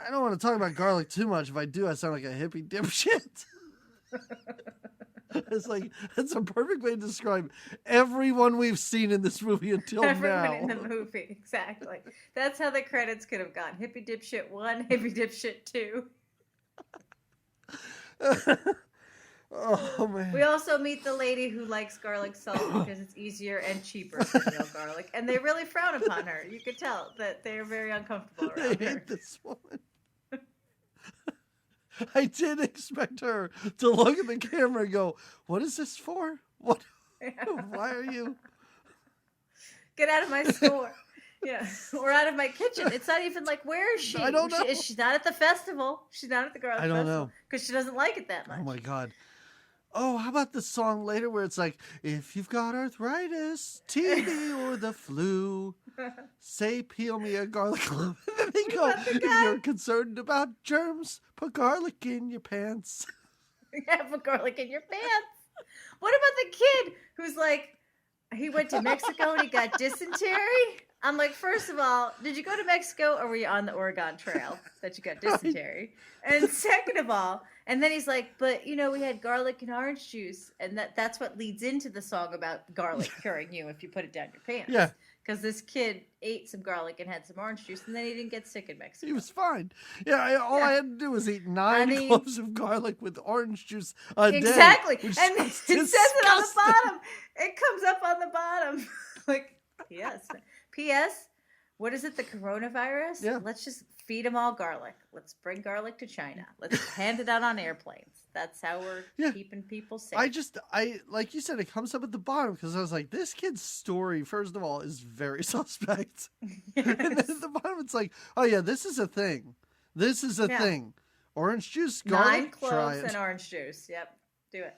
I don't want to talk about garlic too much. If I do, I sound like a hippie dipshit. It's like, that's a perfect way to describe everyone we've seen in this movie until Everyone now. in the movie, exactly. That's how the credits could have gone. Hippie dipshit 1, hippie dipshit 2. Oh man. We also meet the lady who likes garlic salt because it's easier and cheaper than real garlic. And they really frown upon her. You could tell that they're very uncomfortable around I her. hate this woman. I did expect her to look at the camera and go, what is this for? What? Why are you? Get out of my store. Yeah. Or out of my kitchen. It's not even like, where is she? I don't know. She's not at the festival. She's not at the garlic festival. I don't know. Because she doesn't like it that much. Oh my God. Oh, how about the song later where it's like, if you've got arthritis, TB, or the flu, say peel me a garlic clove. And then they go, if you're concerned about germs, put garlic in your pants. Yeah, put garlic in your pants. What about the kid who's like, he went to Mexico and he got dysentery? I'm like, first of all, did you go to Mexico or were you on the Oregon Trail that you got dysentery? And second of all, and then he's like, but you know, we had garlic and orange juice, and that's what leads into the song about garlic curing you if you put it down your pants. Yeah. Because this kid ate some garlic and had some orange juice, and then he didn't get sick in Mexico. He was fine. Yeah, all I had to do was eat 9 cloves of garlic with orange juice a day. Exactly. And it says disgusting. it on the bottom. It comes up on the bottom. Like, P.S. P.S. What is it, the coronavirus? Yeah. Let's just feed them all garlic. Let's bring garlic to China. Let's hand it out on airplanes. That's how we're keeping people safe. I like you said, it comes up at the bottom because I was like, this kid's story, first of all, is very suspect. Yes. And then at the bottom, it's like, oh yeah, this is a thing. This is a thing. Orange juice, 9 garlic. Try cloves it. and orange juice. Yep, do it.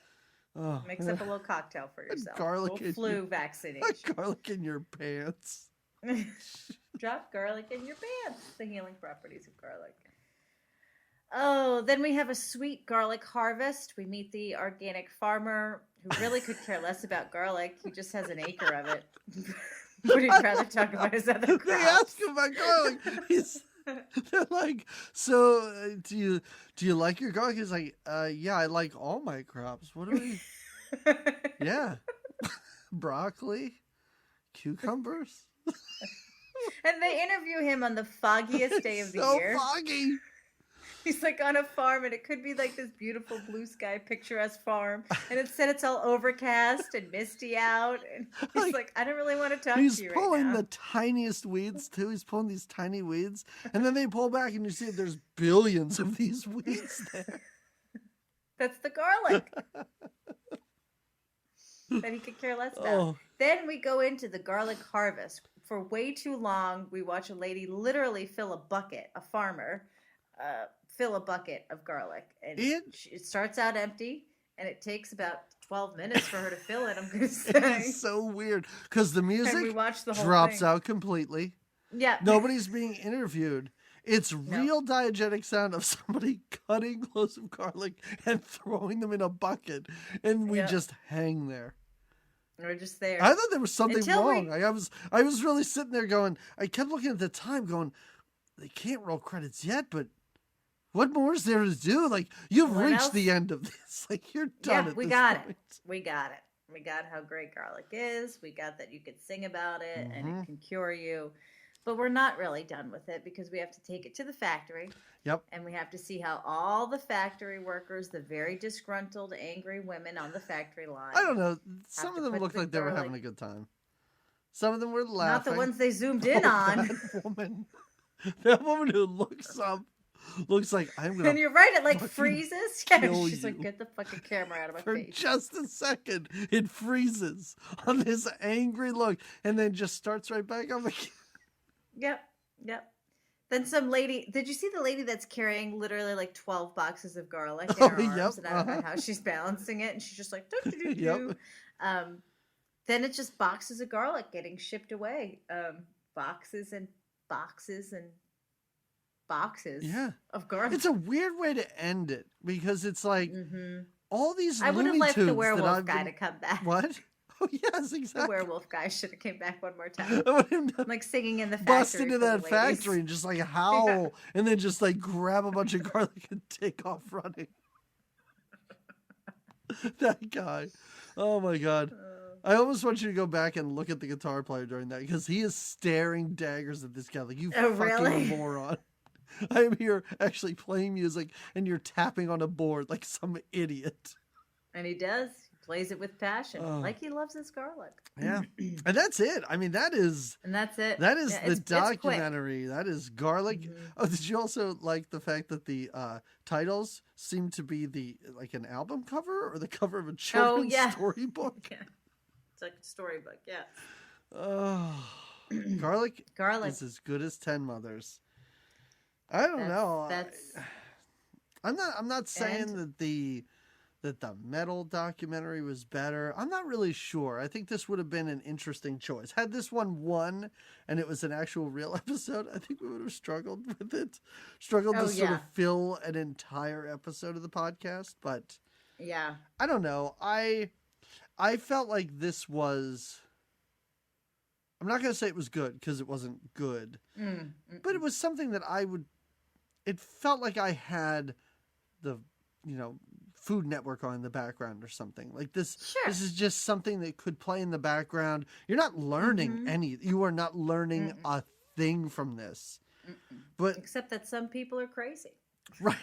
Oh, Mix up a little cocktail for yourself. Garlic a in little flu your- vaccination. garlic in your pants. Drop garlic in your pants. The healing properties of garlic. Oh, then we have a sweet garlic harvest. We meet the organic farmer who really could care less about garlic. He just has an acre of it. Would he rather talk about his other They crops? ask him about garlic. They're like, so do you like your garlic? He's like, yeah, I like all my crops. What do we? Yeah, broccoli, cucumbers. And they interview him on the foggiest day of the so year. foggy. He's like on a farm, and it could be like this beautiful blue sky, picturesque farm. And instead, it's all overcast and misty out. And he's like, I don't really want to talk He's to you pulling right now. the tiniest weeds too. He's pulling these tiny weeds, and then they pull back, and you see there's billions of these weeds there. That's the garlic that he could care less about. Oh, Then we go into the garlic harvest. For way too long, we watch a lady literally fill a bucket, a farmer, fill a bucket of garlic. And it starts out empty, and it takes about 12 minutes for her to fill it, I'm going to say. it's so weird because the And we music watch the whole drops thing. out completely. Yeah. Nobody's being interviewed. It's real diegetic sound of somebody cutting cloves of garlic and throwing them in a bucket, and we just hang there. We're just there. I thought there was something Until wrong. I was really sitting there going. I kept looking at the time, going, they can't roll credits yet, but what more is there to do? Like you've What reached else? the end of this. Like you're done. Yeah, at we this got point. it. We got it. We got how great garlic is. We got that you could sing about it and it can cure you. But we're not really done with it because we have to take it to the factory. Yep. And we have to see how all the factory workers, the very disgruntled, angry women on the factory line. I don't know. Some to of them put looked the like they were having a garlic- good time. Some of them were laughing. Not the ones they zoomed in Oh, on. that woman who looks like I'm gonna And you're right, it like fucking freezes. Yeah, kill she's like, you. get the fucking camera out of my for face. just a second. It freezes on this angry look, and then just starts right back up again. Yep. Then some lady. Did you see the lady that's carrying literally like 12 boxes of garlic in Oh, her arms? yep, And I don't know how she's balancing it, and she's just like, Yep. Then it's just boxes of garlic getting shipped away. Boxes and boxes and boxes. Yeah. Of garlic. It's a weird way to end it because it's like all these. I would have Looney liked the Tunes werewolf that I've guy been- to come back. What? Oh yes, The exactly. werewolf guy should have came back one more time. I want him to Like singing in the factory. bust into for the that ladies. factory and just like howl, and then just like grab a bunch of garlic and take off running. That guy. Oh my god. I almost want you to go back and look at the guitar player during that because he is staring daggers at this guy like, you Oh, fucking really? moron. I am here actually playing music and you're tapping on a board like some idiot. And he does. He plays it with passion. Oh. Like he loves his garlic. Yeah. And that's it. I mean, that is And that's it. the it's quick. documentary. That is garlic. Mhm. Oh, did you also like the fact that the titles seem to be like an album cover or the cover of a children's yeah. storybook? Yeah. It's like a storybook, yeah. Oh, garlic Garlic. is as good as 10 mothers. I don't know. I'm not saying And- that the metal documentary was better. I'm not really sure. I think this would have been an interesting choice. Had this one won and it was an actual real episode, I think we would have struggled with it. Struggled Oh, to sort yeah. of fill an entire episode of the podcast, but Yeah. I don't know. I felt like this was, I'm not going to say it was good because it wasn't good, but it was something that it felt like I had the, Food Network on in the background or something. Like this, Sure. this is just something that could play in the background. You're not learning you are not learning a thing from this. But Except that some people are crazy. right.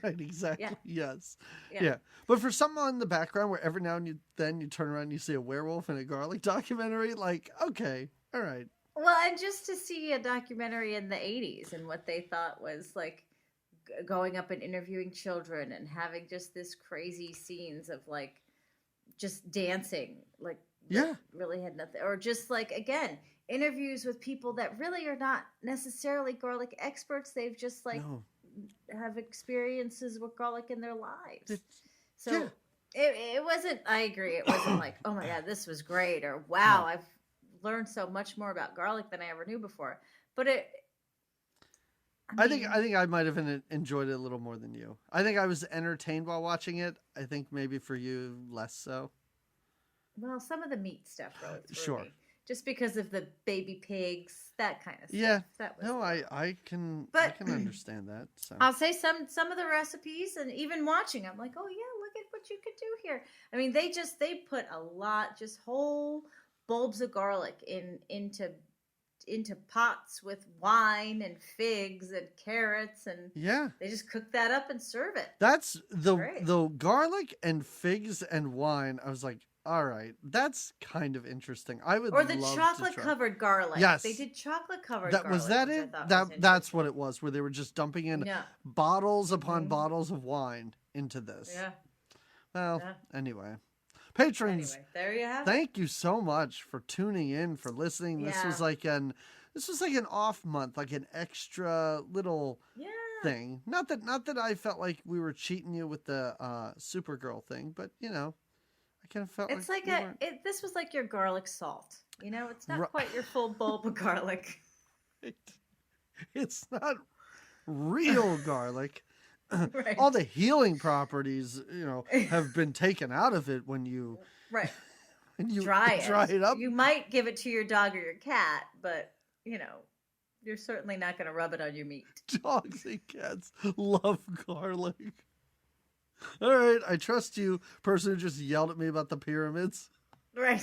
Right, exactly. Yeah. Yes. Yeah. Yeah. But for something in the background where every now and then you turn around and you see a werewolf in a garlic documentary, like, okay, all right. Well, and just to see a documentary in the 80s and what they thought was like going up and interviewing children and having just this crazy scenes of like just dancing, like Yeah. that really had nothing, or just like, again, interviews with people that really are not necessarily garlic experts. They've just like No. have experiences with garlic in their lives. So yeah. it wasn't. I agree. It wasn't like, oh my god, this was great, or wow, I've learned so much more about garlic than I ever knew before. But I think I might have enjoyed it a little more than you. I think I was entertained while watching it. I think maybe for you less so. Well, some of the meat stuff really threw Sure. me. Just because of the baby pigs, that kind of stuff. Yeah. That was No, I can understand that. So. I'll say some of the recipes, and even watching, I'm like, oh yeah, look at what you could do here. I mean, they put a lot, just whole bulbs of garlic into pots with wine and figs and carrots, and they just cook that up and serve it. That's the garlic and figs and wine. I was like, all right, that's kind of interesting. I would the love chocolate to try. covered garlic. Yes, they did chocolate covered garlic. Was that it? That's what it was. Where they were just dumping in bottles upon bottles of wine into this. Yeah. Well, anyway. Patrons, there you have it. Thank you so much for tuning in, for listening. This was like an off month, like an extra little thing. Not that I felt like we were cheating you with the Supergirl thing, but you know, I kind of felt it's like this was like your garlic salt. You know, it's not quite your full bulb of garlic. It's not real garlic. Right. All the healing properties, you know, have been taken out of it when you when you dry it up. You might give it to your dog or your cat, but you know, you're certainly not going to rub it on your meat. Dogs and cats love garlic. All right, I trust you, person who just yelled at me about the pyramids. Right.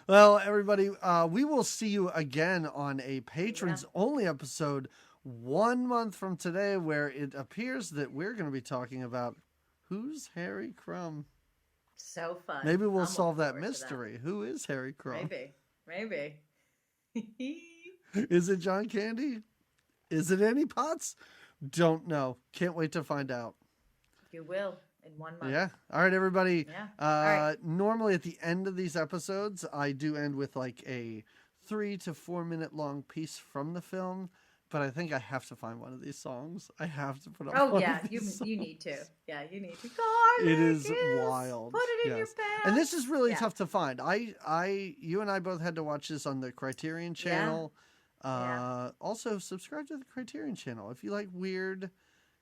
Well, everybody, we will see you again on a patrons only episode 1 month from today, where it appears that we're going to be talking about who's Harry Crumb. So fun. Maybe we'll solve that mystery. Who is Harry Crumb? Maybe. Is it John Candy? Is it Annie Potts? Don't know. Can't wait to find out. You will in 1 month. Yeah. All right, everybody. Yeah. All right. Normally at the end of these episodes, I do end with like a 3 to 4 minute long piece from the film. But I think I have to find one of these songs. I have to put on one of these songs. You need to. Yeah, you need to. Garlic it is wild. Put it in your pants. And this is really tough to find. You and I both had to watch this on the Criterion channel. Also, subscribe to the Criterion channel. If you like weird,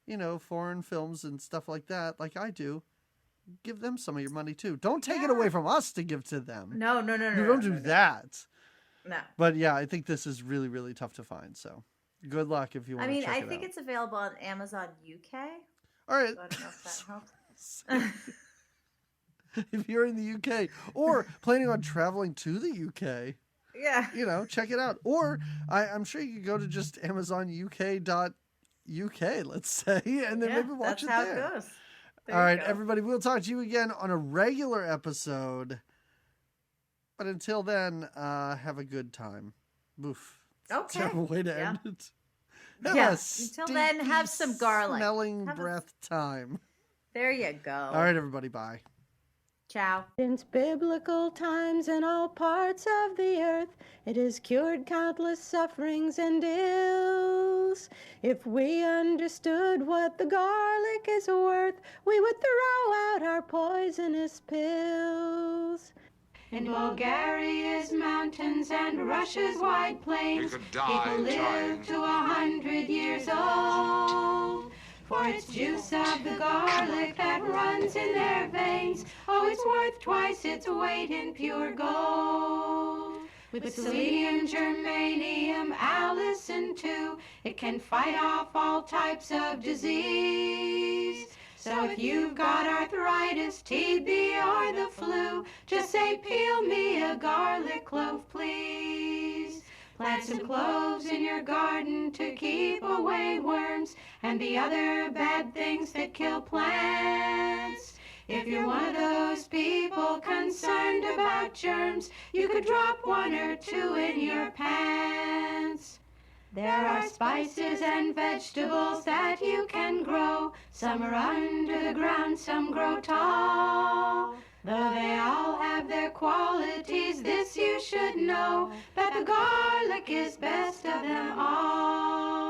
you know, foreign films and stuff like that, like I do, give them some of your money too. Don't take it away from us to give to them. No. You don't do that. No. But yeah, I think this is really, really tough to find. So good luck if you want to check it out. I think it's available on Amazon UK. All right. So I don't know if that helps. If you're in the UK or planning on traveling to the UK, you know, check it out. Or I'm sure you could go to just AmazonUK.UK, let's say, and then maybe watch it there. That's how it goes. All right, everybody, we'll talk to you again on a regular episode. But until then, have a good time. Boof. Okay. Terrible way to end it. Until then, have some garlic. Smelling breath time. There you go. All right, everybody. Bye. Ciao. Since biblical times in all parts of the earth, it has cured countless sufferings and ills. If we understood what the garlic is worth, we would throw out our poisonous pills. In Bulgaria's mountains and Russia's wide plains, people live to 100 years old. For it's juice of the garlic that runs in their veins. Oh, it's worth twice its weight in pure gold. With selenium, germanium, allicin too, it can fight off all types of disease. So if you've got arthritis, TB, or the flu, just say, peel me a garlic clove, please. Plant some cloves in your garden to keep away worms and the other bad things that kill plants. If you're one of those people concerned about germs, you could drop 1 or 2 in your pants. There are spices and vegetables that you can grow. Some are under the ground, some grow tall. Though they all have their qualities, this you should know, that the garlic is best of them all.